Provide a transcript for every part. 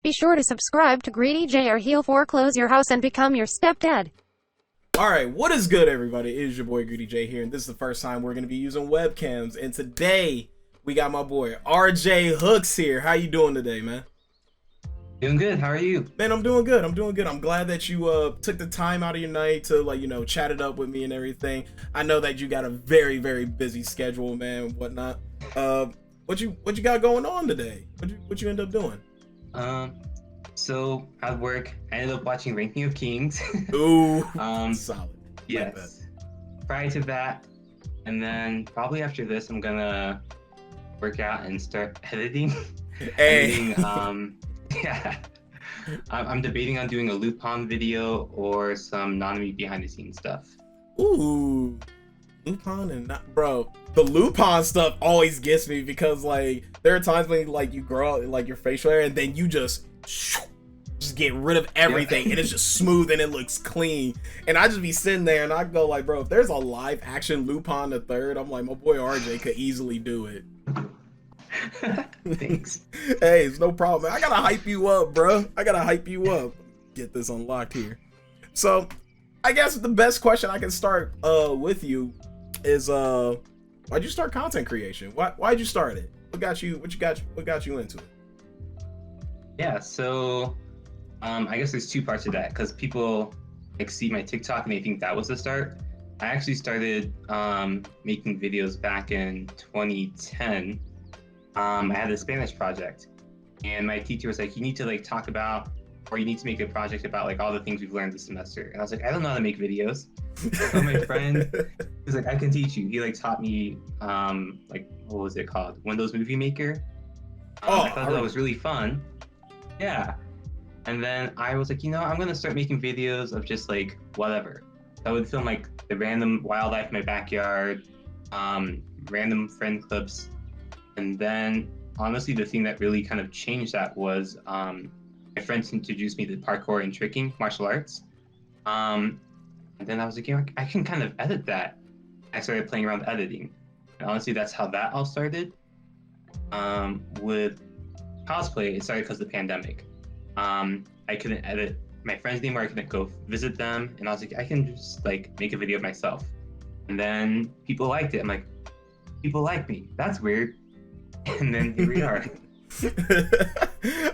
Be sure to subscribe to Greedy J or he'll foreclose your house and become your stepdad. Alright, what is good, everybody? It is your boy Greedy J here, and this is the first time we're going to be using webcams. And today, we got my boy RJ Hooks here. How you doing today, man? Doing good. How are you? Man, I'm doing good. I'm glad that you took the time out of your night to chat it up with me and everything. I know that you got a very, very busy schedule, man, and whatnot. What you got going on today? What you end up doing? So at work, I ended up watching Ranking of Kings. Ooh, solid. Yes. Prior to that, and then probably after this, I'm gonna work out and start editing. Hey. Yeah. I'm debating on doing a Lupin video or some nanami behind the scenes stuff. Ooh, Lupin and not, bro. The Lupin stuff always gets me because there are times when you grow out your facial hair and then you just get rid of everything and it's just smooth and it looks clean. And I just be sitting there and I go bro, if there's a live action Lupin the Third, I'm like, my boy RJ could easily do it. Thanks. Hey, it's no problem. I gotta hype you up, bro. I gotta hype you up. Get this unlocked here. So, I guess the best question I can start with you is why'd you start content creation? Why'd you start it? What got you into it? Yeah, so I guess there's two parts to that because people see my TikTok and they think that was the start. I actually started making videos back in 2010. I had a Spanish project, and my teacher was like, "You need to talk about, or you need to make a project about all the things we've learned this semester." And I was like, "I don't know how to make videos." So my friend was like, "I can teach you." He taught me what was it called? Windows Movie Maker. I thought that was really fun. Yeah. And then I was like, I'm gonna start making videos of just whatever. I would film the random wildlife in my backyard, random friend clips. And then honestly, the thing that really kind of changed that was my friends introduced me to parkour and tricking martial arts. And then I was like, I can kind of edit that. I started playing around with editing. And honestly, that's how that all started. With cosplay, it started because of the pandemic. I couldn't edit my friends anymore. I couldn't go visit them. And I was like, I can just make a video of myself. And then people liked it. I'm like, people like me. That's weird. And then here we are.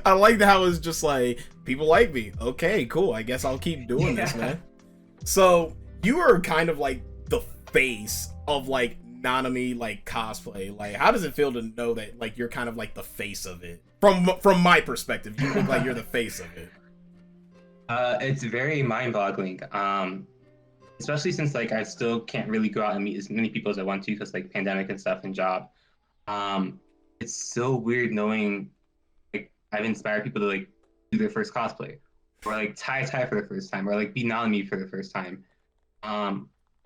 I like how it's just people like me. Okay, cool. I guess I'll keep doing this, man. So you were kind of the face of nanami cosplay. How does it feel to know that you're kind of the face of it? From my perspective, you look like you're the face of it. It's very mind-boggling. Especially since I still can't really go out and meet as many people as I want to because pandemic and stuff and job. It's so weird knowing I've inspired people to do their first cosplay or tie for the first time or be nanami for the first time.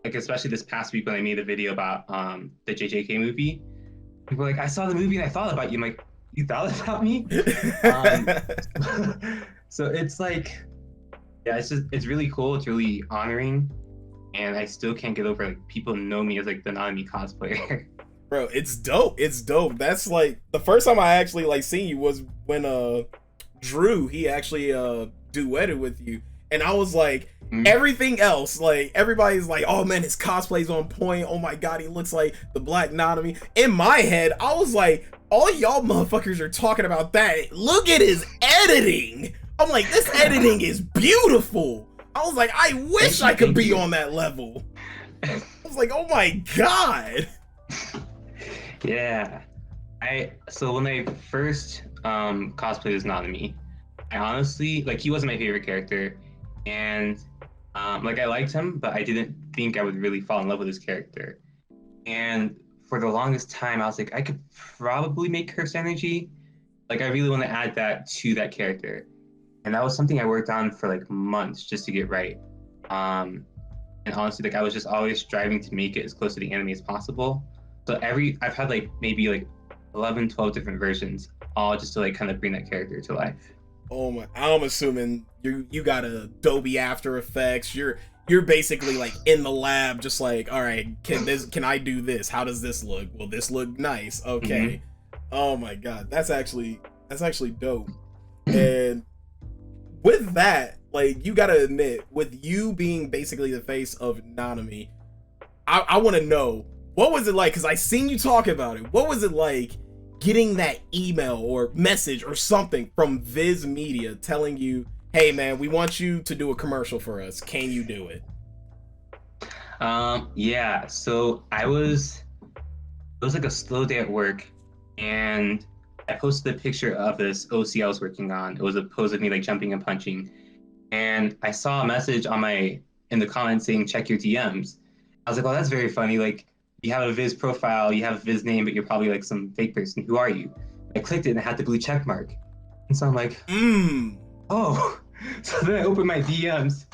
Especially this past week when I made a video about the JJK movie. People were I saw the movie and I thought about you. I'm like, you thought about me? So it's it's really cool. It's really honoring. And I still can't get over people know me as the nanami cosplayer. Bro, it's dope. It's dope. That's the first time I actually seen you was when Drew, he actually duetted with you. And I was everything else, everybody's oh man, his cosplay's on point. Oh my god, he looks like the Black Nanami. In my head, I was all y'all motherfuckers are talking about that. Look at his editing. I'm this editing is beautiful. I was I wish I could be on that level. I was oh my god. Yeah. So when I first cosplayed as nanami, I honestly he wasn't my favorite character. And I liked him, but I didn't think I would really fall in love with his character. And for the longest time, I was I could probably make Curse Energy. I really want to add that to that character. And that was something I worked on for months just to get right. And honestly, I was just always striving to make it as close to the anime as possible. So I've had maybe 11, 12 different versions, all just to kind of bring that character to life. Oh my! I'm assuming you got Adobe After Effects. You're basically in the lab, just all right, can I do this? How does this look? Will this look nice? Okay. Oh my god, that's actually dope. And with that, like, you gotta admit, with you being basically the face of nanami, I want to know, what was it like? Because I seen you talk about it. What was it like getting that email or message or something from Viz Media telling you, hey man, we want you to do a commercial for us. Can you do it? Yeah. So it was like a slow day at work, and I posted a picture of this OC I was working on. It was a pose of me like jumping and punching, and I saw a message in the comments saying check your DMs. I was like, oh, that's very funny. Like, you have a Viz profile, you have a Viz name, but you're probably like some fake person. Who are you? I clicked it and it had the blue check mark. And so I'm like, oh. So then I opened my DMs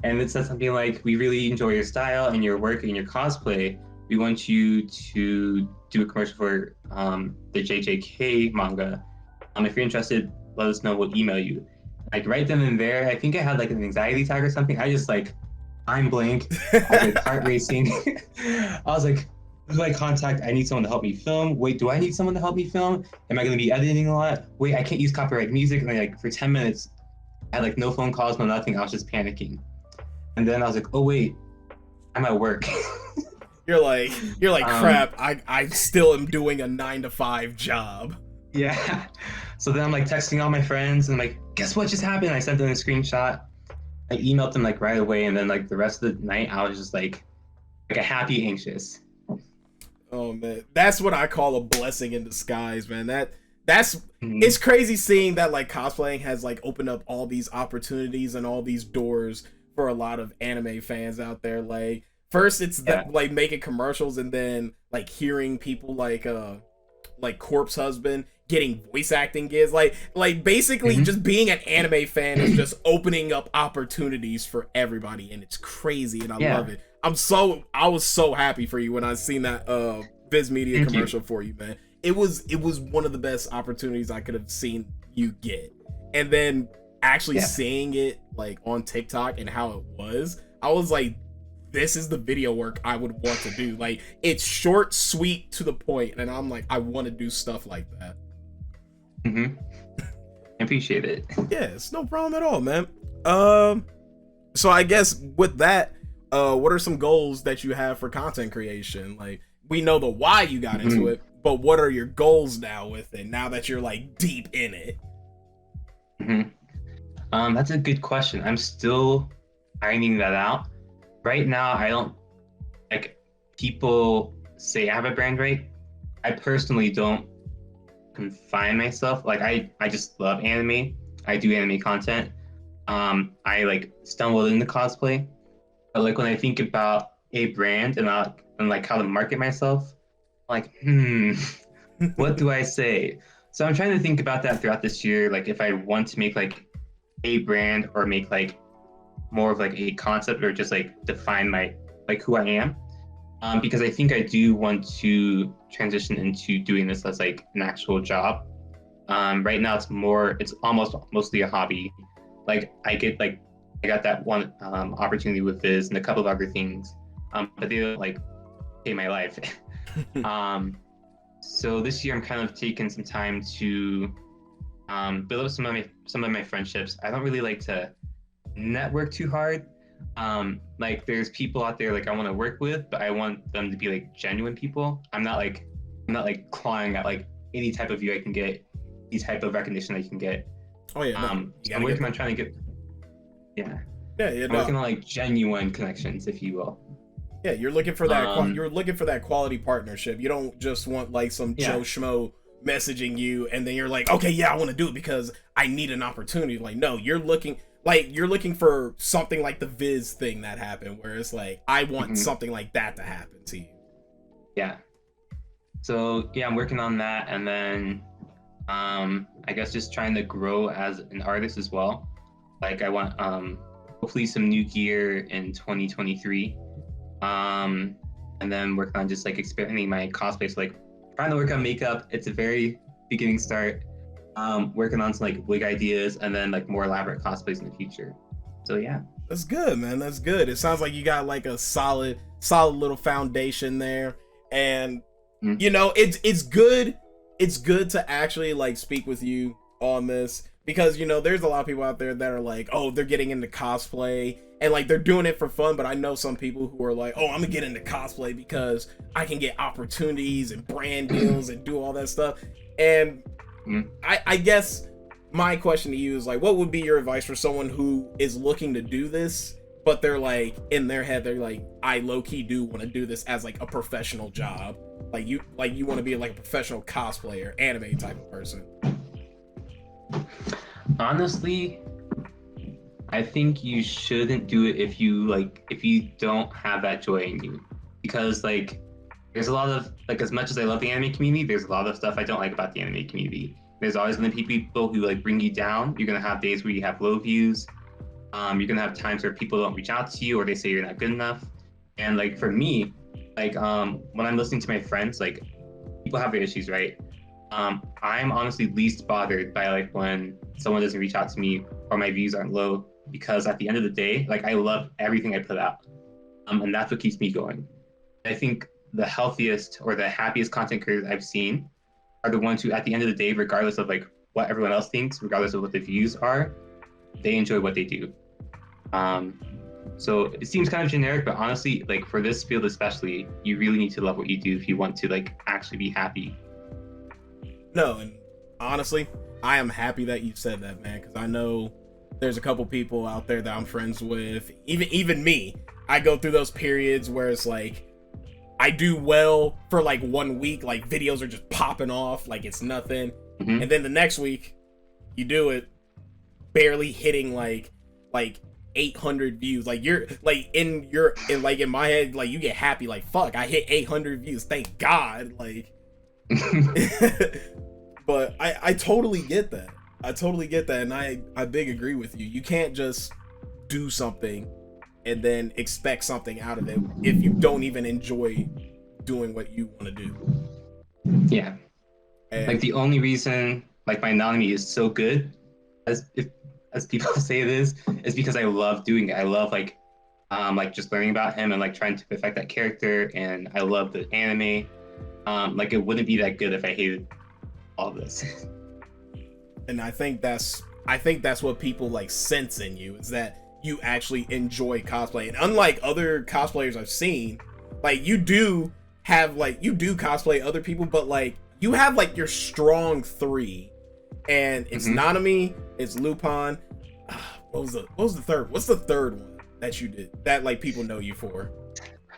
and it said something like, we really enjoy your style and your work and your cosplay. We want you to do a commercial for the JJK manga. If you're interested, let us know. We'll email you. Like right then and there, I think I had like an anxiety attack or something. I just like, I'm blank. I was like heart racing. I was like, who do I contact? I need someone to help me film. Wait, do I need someone to help me film? Am I going to be editing a lot? Wait, I can't use copyright music. And then, like for 10 minutes, I had like no phone calls, no nothing. I was just panicking. And then I was like, oh wait, I'm at work. You're like crap. I still am doing a 9-to-5 job. Yeah. So then I'm like texting all my friends and I'm like, guess what just happened? I sent them a screenshot. I emailed them like right away, and then like the rest of the night I was just like a happy anxious. Oh man, that's what I call a blessing in disguise, man. That's it's crazy seeing that like cosplaying has like opened up all these opportunities and all these doors for a lot of anime fans out there. Like first it's like making commercials, and then like hearing people like Corpse Husband getting voice acting gigs, like basically just being an anime fan is just opening up opportunities for everybody, and it's crazy, and I love it. I was so happy for you when I seen that Viz Media commercial for you, man. It was one of the best opportunities I could have seen you get, and then actually seeing it like on TikTok and how it was, I was like, this is the video work I would want to do. Like, it's short, sweet, to the point, and I'm like, I want to do stuff like that. I appreciate it. Yeah, it's no problem at all, man. So I guess with that, what are some goals that you have for content creation? Like, we know the why you got into it, but what are your goals now with it, now that you're like deep in it? That's a good question. I'm still ironing that out. Right now, I don't, like, people say I have a brand, right? I personally don't confine myself. Like, I just love anime. I do anime content. I like stumbled into cosplay. But like when I think about a brand and like how to market myself, I'm like, what do I say? So I'm trying to think about that throughout this year. Like if I want to make like a brand or make like more of like a concept or just like define my like who I am. Because I think I do want to transition into doing this as like an actual job. Right now it's almost mostly a hobby. Like I got that one opportunity with Viz and a couple of other things, but they don't like pay my life. So this year I'm kind of taking some time to build up some of my friendships. I don't really like to network too hard. Like there's people out there like I want to work with, but I want them to be like genuine people. I'm not like clawing at like any type of view I can get, any type of recognition I can get. Oh yeah. So I'm working on trying to get I'm working on like genuine connections, if you will. Yeah, you're looking for that. You're looking for that quality partnership. You don't just want like some Joe Schmo messaging you, and then you're like, okay, yeah, I want to do it because I need an opportunity. Like, no, you're looking for something like the Viz thing that happened, where it's like, I want something like that to happen to you. Yeah. So yeah, I'm working on that, and then I guess just trying to grow as an artist as well. Like I want hopefully some new gear in 2023. And then working on just like experimenting my cosplay. So like trying to work on makeup. It's a very beginning start. Working on some like wig ideas and then like more elaborate cosplays in the future. So yeah. That's good, man. That's good. It sounds like you got like a solid little foundation there. And you know, it's good to actually like speak with you on this, because you know there's a lot of people out there that are like, oh, they're getting into cosplay and like they're doing it for fun, but I know some people who are like, oh, I'm gonna get into cosplay because I can get opportunities and brand deals and do all that stuff. And I guess my question to you is like, what would be your advice for someone who is looking to do this, but they're like in their head they're like, I low-key do want to do this as like a professional job, like you want to be like a professional cosplayer, anime type of person? Honestly, I think you shouldn't do it if you don't have that joy in you, because like there's a lot of like, as much as I love the anime community, there's a lot of stuff I don't like about the anime community. There's always going to be people who like bring you down. You're going to have days where you have low views. You're going to have times where people don't reach out to you or they say you're not good enough. And like for me, like when I'm listening to my friends, like people have their issues, right? I'm honestly least bothered by like when someone doesn't reach out to me or my views aren't low, because at the end of the day, like I love everything I put out. And that's what keeps me going. I think the healthiest or the happiest content creators I've seen are the ones who, at the end of the day, regardless of like what everyone else thinks, regardless of what the views are, they enjoy what they do. So it seems kind of generic, but honestly, like for this field especially, you really need to love what you do if you want to like actually be happy. No, and honestly, I am happy that you said that, man, because I know there's a couple people out there that I'm friends with, even me. I go through those periods where it's like I do well for like 1 week, like videos are just popping off like it's nothing. And then the next week you do it, barely hitting like 800 views. Like you're like in my head, like you get happy, like fuck, I hit 800 views, thank God. Like but I totally get that. And I big agree with you. You can't just do something and then expect something out of it if you don't even enjoy doing what you want to do. Yeah. And like the only reason like my nanami is so good, as people say it is because I love doing it. I love like just learning about him and like trying to perfect that character, and I love the anime. Like it wouldn't be that good if I hated all of this. And I think that's what people like sense in you, is that you actually enjoy cosplay. And unlike other cosplayers I've seen, like you do cosplay other people, but like you have like your strong three, and it's Nanami, it's Lupin. What was the third? What's the third one that you did that like people know you for?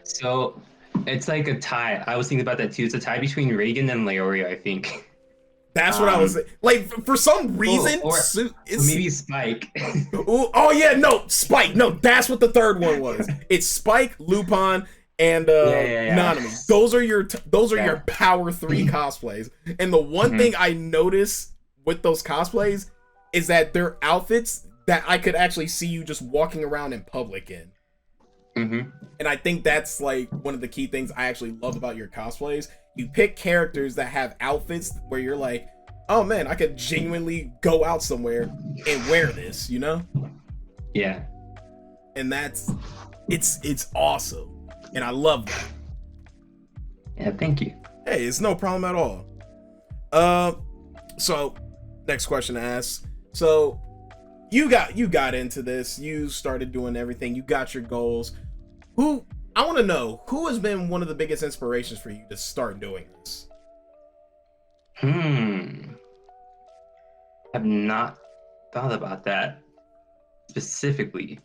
So it's like a tie. I was thinking about that too. It's a tie between Reagan and Leorio, I think. That's what I was like. For some reason, or maybe Spike. Oh yeah, no, Spike. No, that's what the third one was. It's Spike, Lupin, and Nanami. Those are your your power 3 cosplays. And the one thing I notice with those cosplays is that they're outfits that I could actually see you just walking around in public in. And I think that's like one of the key things I actually love about your cosplays. You pick characters that have outfits where you're like, oh man, I could genuinely go out somewhere and wear this, you know? Yeah. And it's awesome. And I love that. Yeah, thank you. Hey, it's no problem at all. So next question to ask. So you got into this, you started doing everything, you got your goals. I want to know who has been one of the biggest inspirations for you to start doing this? I've not thought about that specifically.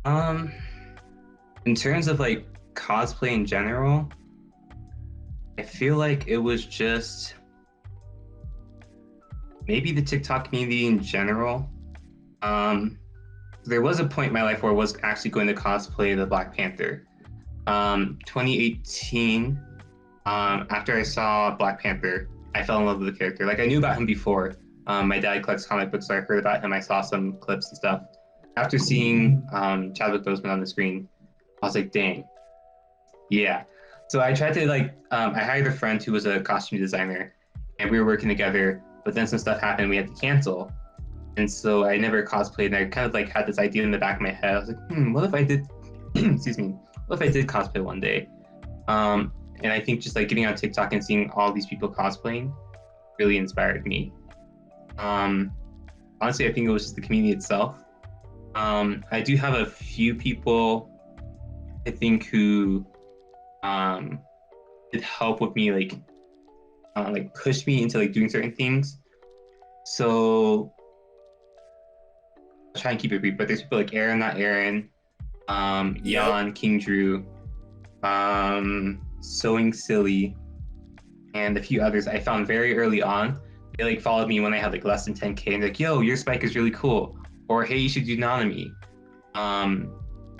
In terms of like cosplay in general, I feel like it was just maybe the TikTok community in general. There was a point in my life where I was actually going to cosplay the Black Panther. 2018, after I saw Black Panther, I fell in love with the character. Like I knew about him before. My dad collects comic books, so I heard about him. I saw some clips and stuff. After seeing Chadwick Boseman on the screen, I was like, dang, yeah. So I tried to like, I hired a friend who was a costume designer, and we were working together, but then some stuff happened, we had to cancel. And so I never cosplayed, and I kind of like had this idea in the back of my head. I was like, what if I did, excuse me, what if I did cosplay one day? And I think just like getting on TikTok and seeing all these people cosplaying really inspired me. honestly, I think it was just the community itself. I do have a few people, I think, who did help with me, like push me into like doing certain things. So I'll try and keep it brief, but there's people like Aaron, not Aaron, Yep. Jan, King Drew, Sewing Silly, and a few others I found very early on. They like followed me when I had like less than 10K, and they're like, yo, your spike is really cool. Or hey, you should do nanami.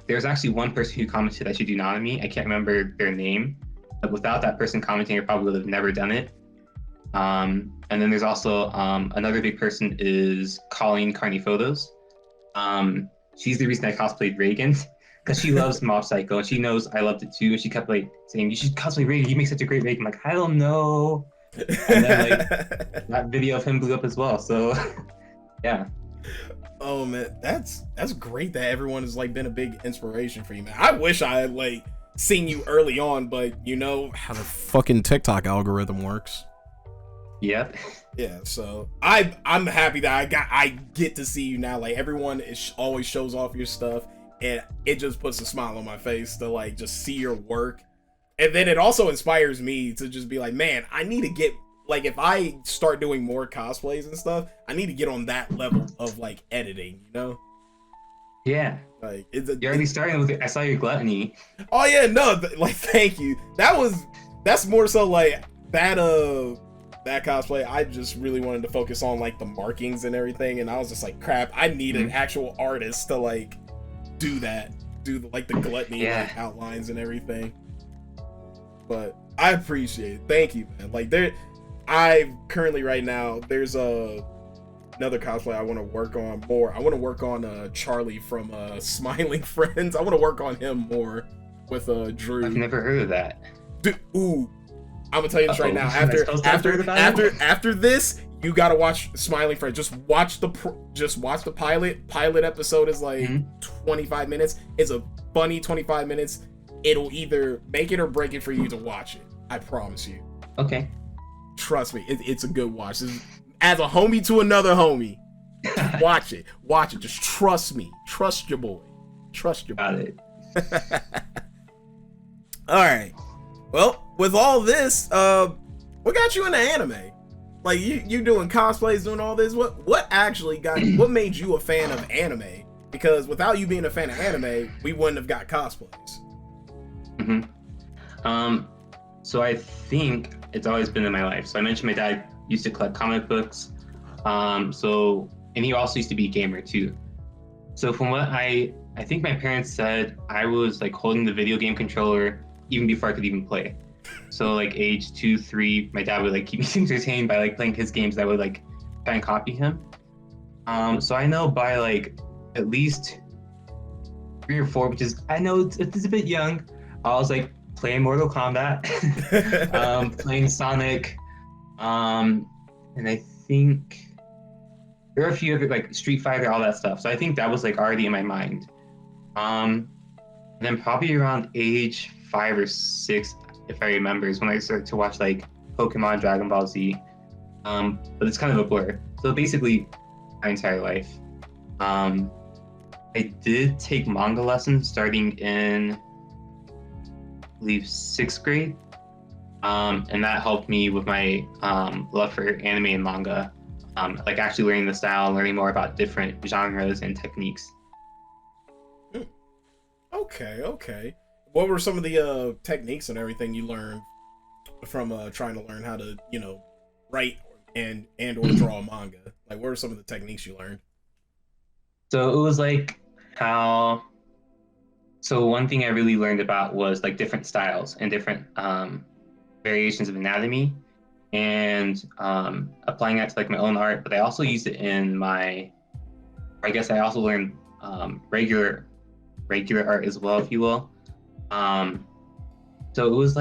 There's actually one person who commented I should do nanami. I can't remember their name, but without that person commenting, I probably would have never done it. And then there's also another big person is Colleen Carney Photos. She's the reason I cosplayed Reagan because she loves Mob Psycho and she knows I loved it too. And she kept like saying, "You should cosplay Reagan. You make such a great Reagan." I'm like, I don't know. And then like that video of him blew up as well. So yeah. Oh man, that's great that everyone has like been a big inspiration for you, man. I wish I had like seen you early on, but you know how the fucking TikTok algorithm works. Yep. Yeah, so I'm happy that I get to see you now. Like everyone always shows off your stuff, and it just puts a smile on my face to like just see your work, and then it also inspires me to just be like, man, I need to get like if I start doing more cosplays and stuff, I need to get on that level of like editing, you know? Yeah. Like You're already starting with it. I saw your gluttony. Oh yeah, no, like thank you. That's more so like that cosplay. I just really wanted to focus on like the markings and everything, and I was just like, crap, I need an actual artist to like do like the gluttony like, outlines and everything. But I appreciate it. Thank you, man. Like I currently right now there's another cosplay I want to work on more. I want to work on Charlie from Smiling Friends. I want to work on him more with Drew. I've never heard of that. Dude, ooh, I'm gonna tell you this right now. After this, you gotta watch Smiling Friends. Just watch the pilot. Pilot episode is like 25 minutes. It's a funny 25 minutes. It'll either make it or break it for you to watch it. I promise you. Okay. Trust me, it's a good watch. As a homie to another homie, watch it. Watch it. Just trust me. Trust your boy. Trust your boy. Got it. All right. Well, with all this, what got you into anime? Like you doing cosplays, doing all this. What actually what made you a fan of anime? Because without you being a fan of anime, we wouldn't have got cosplays. So I think it's always been in my life. So I mentioned my dad used to collect comic books. And he also used to be a gamer too. So from what I think my parents said, I was like holding the video game controller even before I could even play. So like age 2, 3, my dad would like keep me entertained by like playing his games that would like try and copy him. So I know by like at least 3 or 4, which is, I know it's a bit young, I was like playing Mortal Kombat, playing Sonic, and I think there are a few other like Street Fighter, all that stuff. So I think that was like already in my mind. And then probably around age 5 or 6, if I remember, is when I started to watch like Pokemon, Dragon Ball Z. But it's kind of a blur. So basically, my entire life. I did take manga lessons starting in, I believe, 6th grade. And that helped me with my love for anime and manga. Like actually learning the style, learning more about different genres and techniques. Okay. What were some of the techniques and everything you learned from trying to learn how to, you know, write and or draw a manga? Like, what were some of the techniques you learned? So it was like how. So one thing I really learned about was like different styles and different variations of anatomy, and applying that to like my own art. But I also used it in my. I guess I also learned regular art as well, if you will. So it was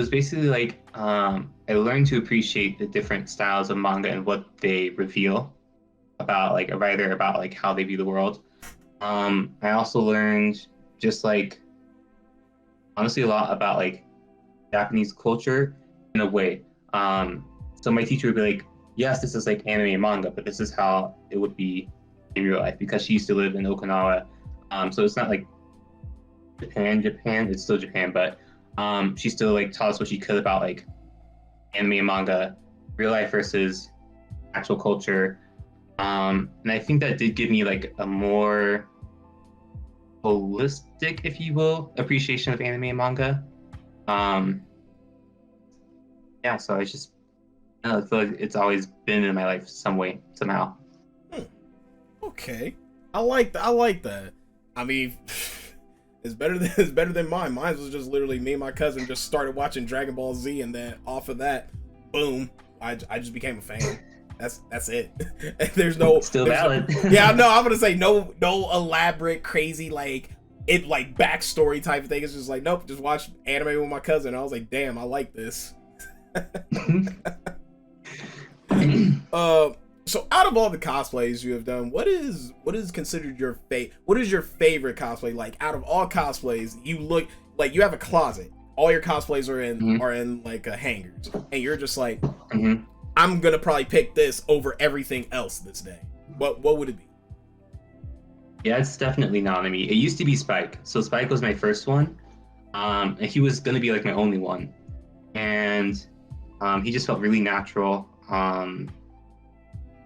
basically like I learned to appreciate the different styles of manga and what they reveal about like a writer, about like how they view the world. I also learned just like honestly a lot about like Japanese culture in a way. So my teacher would be like, yes, this is like anime and manga, but this is how it would be in real life because she used to live in Okinawa. So it's not like Japan. It's still Japan, but she still like taught us what she could about like anime and manga, real life versus actual culture. And I think that did give me like a more holistic, if you will, appreciation of anime and manga. Yeah, so I feel like it's always been in my life some way, somehow. Okay, I like that. I like that. I mean, it's better than mine. Mine was just literally me and my cousin just started watching Dragon Ball Z, and then off of that, boom, I just became a fan. That's it. There's Still valid. Yeah, no, I'm gonna say no elaborate crazy like backstory type of thing. It's just like, nope, just watch anime with my cousin. I was like, damn, I like this. So out of all the cosplays you have done, what is considered your what is your favorite cosplay? Like out of all cosplays, you look like you have a closet. All your cosplays are in like hangers, and you're just like, I'm gonna probably pick this over everything else this day. What would it be? Yeah, it's definitely Nanami. It used to be Spike. So Spike was my first one. And he was gonna be like my only one. And he just felt really natural.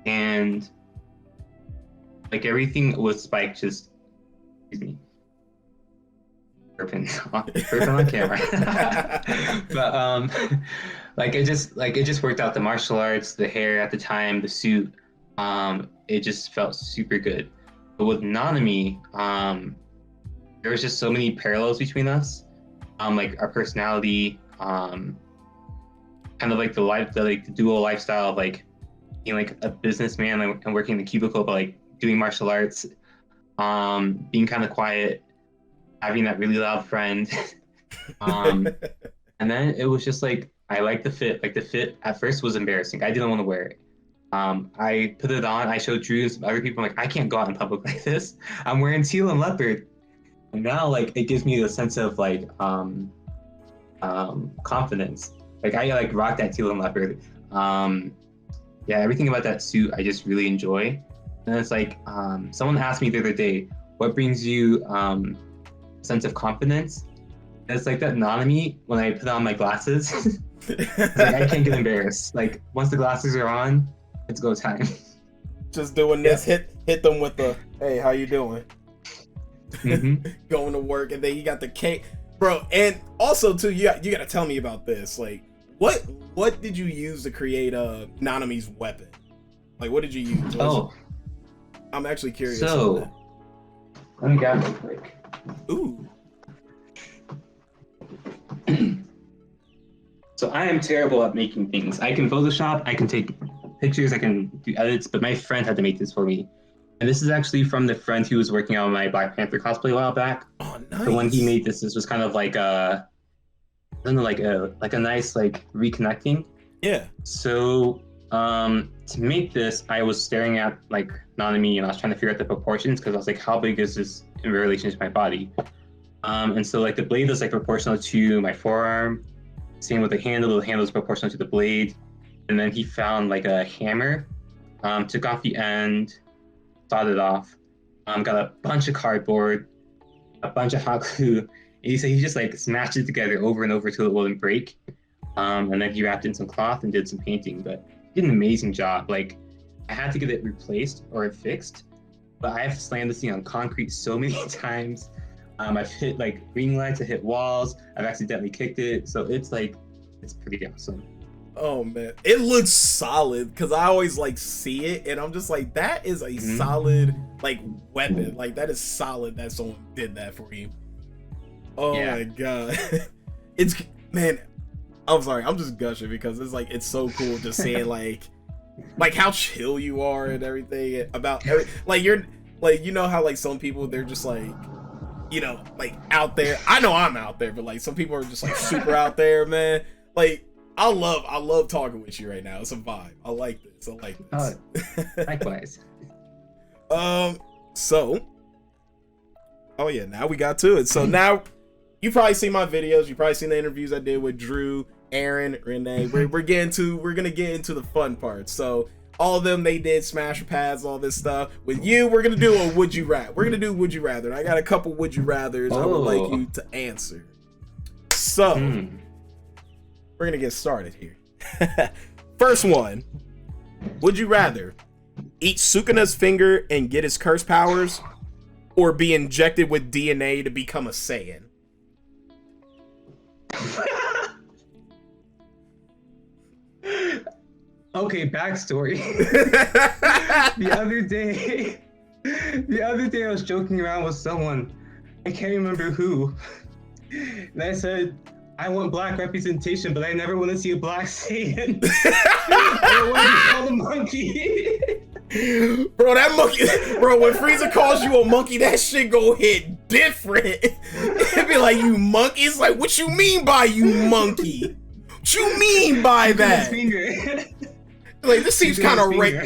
And like everything with Spike just, excuse me, burping on camera. But like it just worked out. The martial arts, the hair at the time, the suit, it just felt super good. But with Nanami, there was just so many parallels between us. Like our personality, kind of like the dual lifestyle of like being like a businessman and working in the cubicle, but like doing martial arts, being kind of quiet, having that really loud friend. And then it was just like, I liked the fit. Like the fit at first was embarrassing. I didn't want to wear it. I put it on, I showed Drew and some other people, I'm like, I can't go out in public like this. I'm wearing teal and leopard. And now like it gives me a sense of like confidence. Like I like rock that teal and leopard. Yeah, everything about that suit I just really enjoy. And it's like someone asked me the other day, what brings you a sense of confidence? And it's like that Nanami when I put on my glasses. It's like I can't get embarrassed. Like once the glasses are on, it's go time. Just doing this, hit them with the, hey, how you doing? Going to work, and then you got the cake, bro. And also too, you got to tell me about this. Like, what did you use to create Nanami's weapon? Like, what did you use? I'm actually curious. So, let me grab it quick. Ooh. So I am terrible at making things. I can Photoshop, I can take pictures, I can do edits, but my friend had to make this for me. And this is actually from the friend who was working on my Black Panther cosplay a while back. Oh, nice. So when he made this was kind of like I don't know, like a nice like reconnecting. Yeah. So to make this, I was staring at like Nanami and I was trying to figure out the proportions because I was like, how big is this in relation to my body? And so like the blade is like proportional to my forearm. Same with the handle is proportional to the blade. And then he found like a hammer, took off the end, sawed it off, got a bunch of cardboard, a bunch of hot glue, and he said he just like smashed it together over and over till it wouldn't break. And then he wrapped in some cloth and did some painting, but he did an amazing job. Like I had to get it replaced or fixed, but I have slammed this thing on concrete so many times. I've hit like ring lights, I hit walls, I've accidentally kicked it. So it's pretty awesome. Oh man, it looks solid because I always like see it and I'm just like, that is a solid like weapon. Like that is solid that someone did that for you. Oh yeah. My god. It's, man, I'm sorry, I'm just gushing because it's like, it's so cool just seeing like how chill you are and everything about like you're like, you know how like some people they're just like, you know, like out there. I know I'm out there, but like some people are just like super out there, man. Like I love talking with you right now. It's a vibe. I like this. Likewise. So, oh yeah, now we got to it. So now you probably see my videos. You probably seen the interviews I did with Drew Aaron, Renee. We're gonna get into the fun parts. So all of them, they did Smash Pads, all this stuff. With you, we're gonna do a Would You Rather. We're gonna do Would You Rather. And I got a couple Would You Rathers I would like you to answer. So we're gonna get started here. First one. Would you rather eat Sukuna's finger and get his curse powers, or be injected with DNA to become a Saiyan? Okay, backstory. The other day I was joking around with someone. I can't remember who. And I said, I want black representation, but I never want to see a black Saiyan. I don't want to be called a monkey. Bro, that monkey, bro, when Frieza calls you a monkey, that shit go hit different. It'd be like, you monkey. It's like, what you mean by you monkey? What you mean by that? Like, this seems kind of like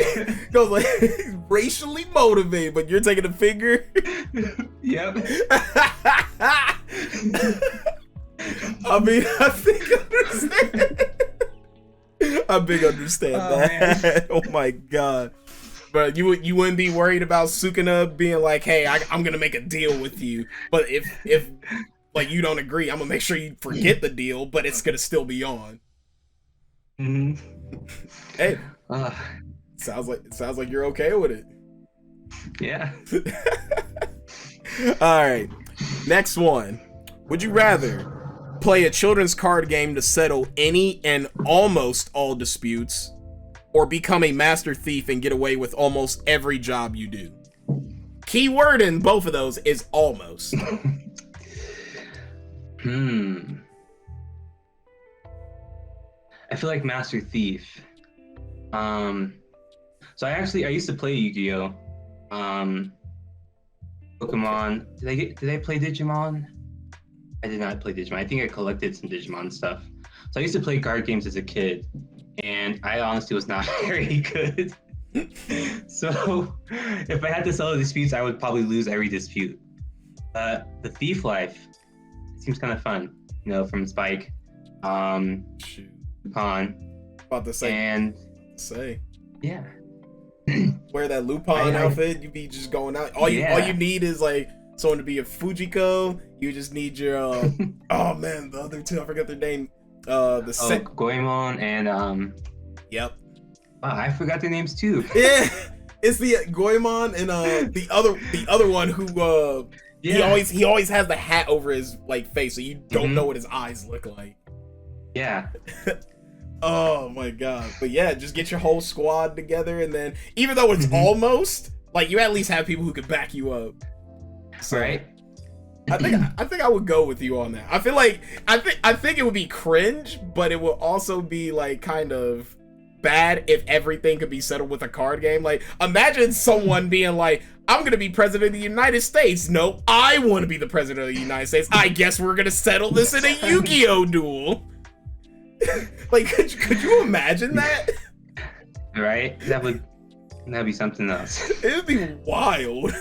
racially motivated, but you're taking a finger? Yep. I mean, I think I understand that. Man. Oh my god. But you wouldn't be worried about Sukuna being like, hey, I'm gonna make a deal with you, but if like you don't agree, I'm gonna make sure you forget the deal, but it's gonna still be on. Hey, sounds like you're okay with it. Yeah. All right, next one. Would you rather play a children's card game to settle any and almost all disputes, or become a master thief and get away with almost every job you do? Key word in both of those is almost. I feel like Master Thief. So I used to play Yu-Gi-Oh! Pokemon. Did I play Digimon? I did not play Digimon. I think I collected some Digimon stuff. So I used to play card games as a kid, and I honestly was not very good. So if I had to settle disputes, I would probably lose every dispute. The thief life seems kind of fun, you know, from Spike, Lupin. About to say. And yeah. Wear that Lupin outfit, you be just going out. All you need is like someone to be a Fujiko. You just need your oh man, the other two, I forgot their name. Goemon and Yep. Wow, I forgot their names too. Yeah, it's the Goemon and the other one who he always has the hat over his like face, so you don't know what his eyes look like. Yeah. Oh my god. But yeah, just get your whole squad together, and then even though it's almost, like, you at least have people who could back you up. So, right. I think I would go with you on that. I feel like I think it would be cringe, but it would also be like kind of bad if everything could be settled with a card game. Like, imagine someone being like, I'm gonna be president of the United States. No, I want to be the president of the United States. I guess we're gonna settle this in a Yu-Gi-Oh! Duel. Like, could you imagine that? Right? That'd be something else. It would be wild.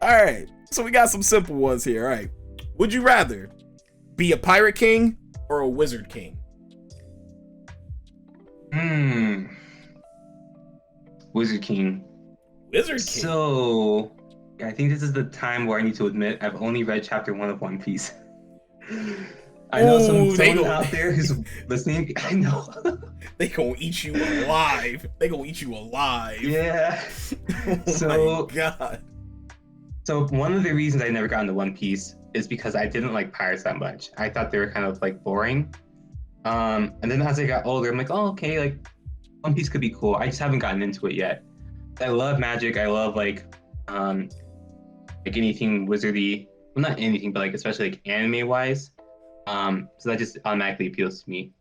Alright, so we got some simple ones here. Alright. Would you rather be a pirate king or a wizard king? Wizard king. Wizard king? So, I think this is the time where I need to admit I've only read chapter 1 of One Piece. I know someone out there who's listening. I know. They gonna eat you alive. Yeah. Oh my god. So one of the reasons I never got into One Piece is because I didn't like pirates that much. I thought they were kind of like boring. And then as I got older, I'm like, oh, okay, like One Piece could be cool. I just haven't gotten into it yet. I love magic. I love like anything wizardy. Well, not anything, but like especially like anime wise. So that just automatically appeals to me.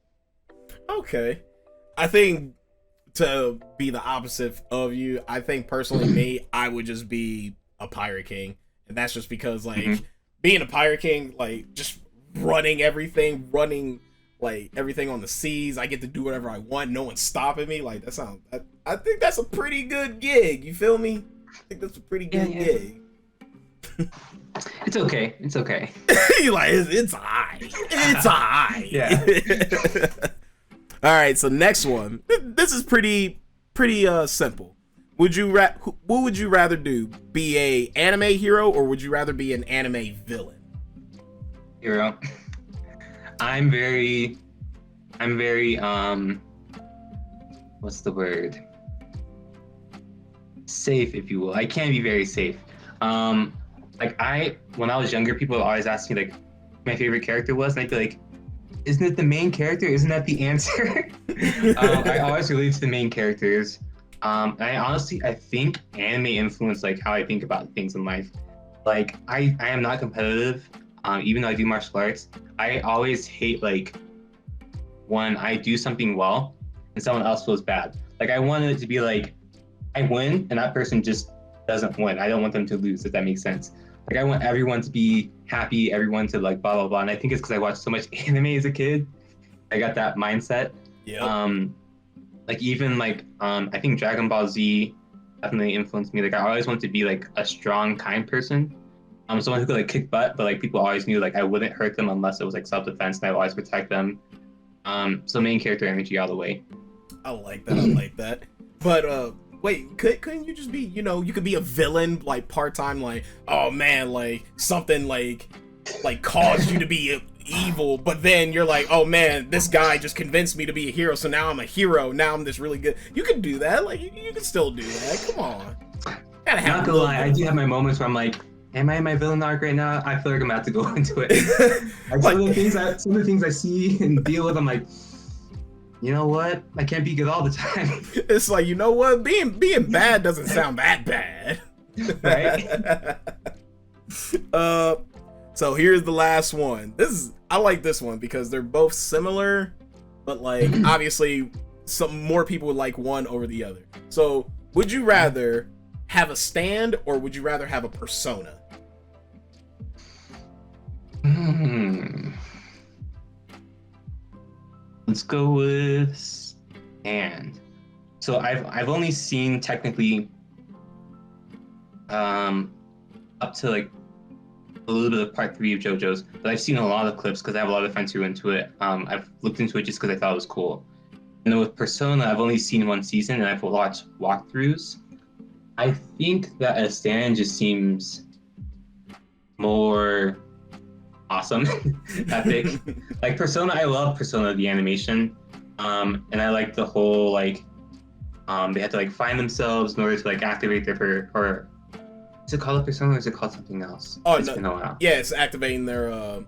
Okay. I think to be the opposite of you, I think personally me, I would just be a pirate king. And that's just because like being a pirate king, like just running everything on the seas, I get to do whatever I want, no one's stopping me. Like I think that's a pretty good gig, you feel me? I think that's a pretty good gig. It's okay. It's okay. You like it's alright. It's alright. Yeah. All right. So next one. This is pretty simple. What would you rather do? Be a anime hero or would you rather be an anime villain? Hero. I'm very what's the word? Safe, if you will. I can be very safe. Like when I was younger, people would always ask me like my favorite character was, and I'd be like, isn't it the main character? Isn't that the answer? I always relate to the main characters. And I think anime influenced like how I think about things in life. Like I am not competitive, even though I do martial arts. I always hate like when I do something well and someone else feels bad. Like I wanted it to be like I win and that person just doesn't win. I don't want them to lose, if that makes sense. Like I want everyone to be happy, everyone to like blah blah blah. And I think it's because I watched so much anime as a kid. I got that mindset. Yeah. Like even like I think Dragon Ball Z definitely influenced me. Like I always wanted to be like a strong, kind person. Someone who could like kick butt, but like people always knew like I wouldn't hurt them unless it was like self-defense, and I would always protect them. So main character energy all the way. I like that. I like that. But wait, couldn't you just be, you could be a villain like part-time, like, oh man, like something like caused you to be evil, but then you're like, oh man, this guy just convinced me to be a hero, so now I'm a hero, now I'm this really good. You could do that, like you can still do that. Come on. Gotta have Not gonna lie, I do have my moments where I'm like, am I in my villain arc right now? I feel like I'm about to go into it. Like some of the things I see and deal with, I'm like, you know what? I can't be good all the time. It's like, you know what? Being bad doesn't sound that bad. Right? So here's the last one. I like this one because they're both similar, but like obviously some more people would like one over the other. So would you rather have a stand or would you rather have a persona? Let's go with stand. So I've only seen technically up to like a little bit of part 3 of JoJo's, but I've seen a lot of clips because I have a lot of friends who are into it. I've looked into it just because I thought it was cool. And then with Persona, I've only seen 1 season and I've watched walkthroughs. I think that a stand just seems more awesome, epic. Like Persona, I love Persona the animation, and I like the whole like they had to like find themselves in order to like activate their or is it called a persona or is it called something else? Oh it's no, been a while. Yeah, it's activating their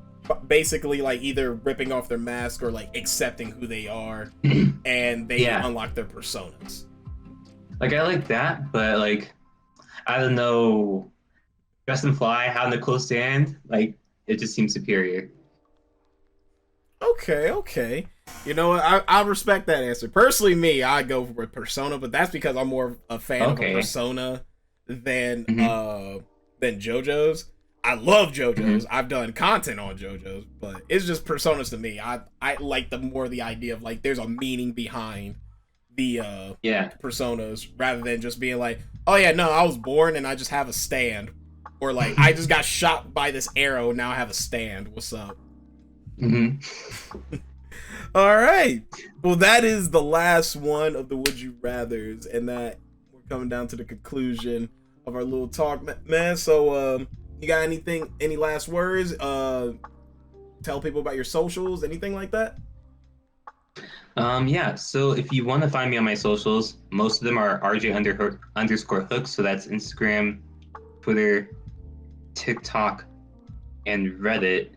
basically like either ripping off their mask or like accepting who they are, and they unlock their personas. Like I like that, but like I don't know, Justin Fly, how Nicole stand, like it just seems superior. Okay. You know what? I respect that answer. Personally, me, I go for Persona, but that's because I'm more a fan of a Persona than JoJo's. I love JoJo's. I've done content on JoJo's, but it's just Personas to me. I like the idea of like there's a meaning behind the Personas rather than just being like, oh yeah, no, I was born and I just have a stand, or like I just got shot by this arrow, now I have a stand. What's up? All right. Well, that is the last one of the Would You Rathers, and that we're coming down to the conclusion of our little talk, man. So, you got any last words? Tell people about your socials, anything like that? Yeah. So if you want to find me on my socials, most of them are RJ_hooks. So that's Instagram, Twitter, TikTok, and Reddit.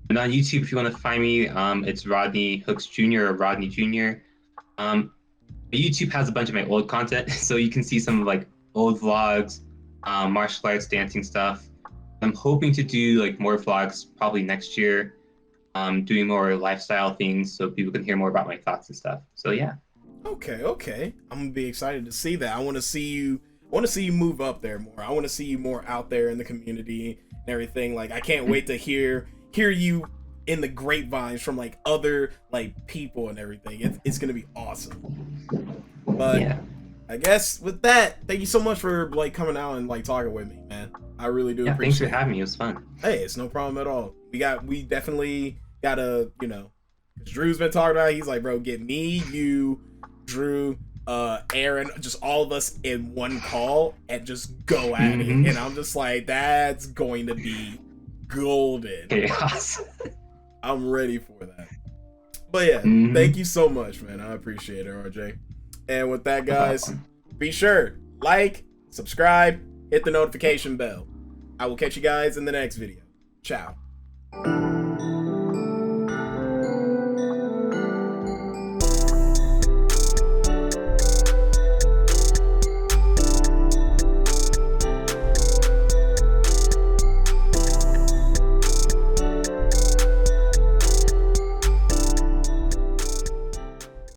And on YouTube, if you want to find me, it's Rodney Hooks Jr. or Rodney Jr. YouTube has a bunch of my old content, so you can see some of like old vlogs, martial arts, dancing stuff. I'm hoping to do like more vlogs probably next year, doing more lifestyle things so people can hear more about my thoughts and stuff. So yeah. Okay. I'm gonna be excited to see that. I want to see you move up there more. I want to see you more out there in the community and everything. Like I can't wait to hear you in the grapevines from like other like people and everything. It's gonna be awesome. But yeah. I guess with that, thank you so much for like coming out and like talking with me, man. I really do Yeah, appreciate thanks for having me. It was fun. Hey, it's no problem at all. We definitely gotta, you know, Drew's been talking about it. He's like, bro, get me, you, Drew, Aaron, just all of us in one call and just go at it. And I'm just like, that's going to be golden. Chaos. I'm ready for that. But yeah, thank you so much, man. I appreciate it, RJ. And with that, guys, be sure, like, subscribe, hit the notification bell. I will catch you guys in the next video. Ciao.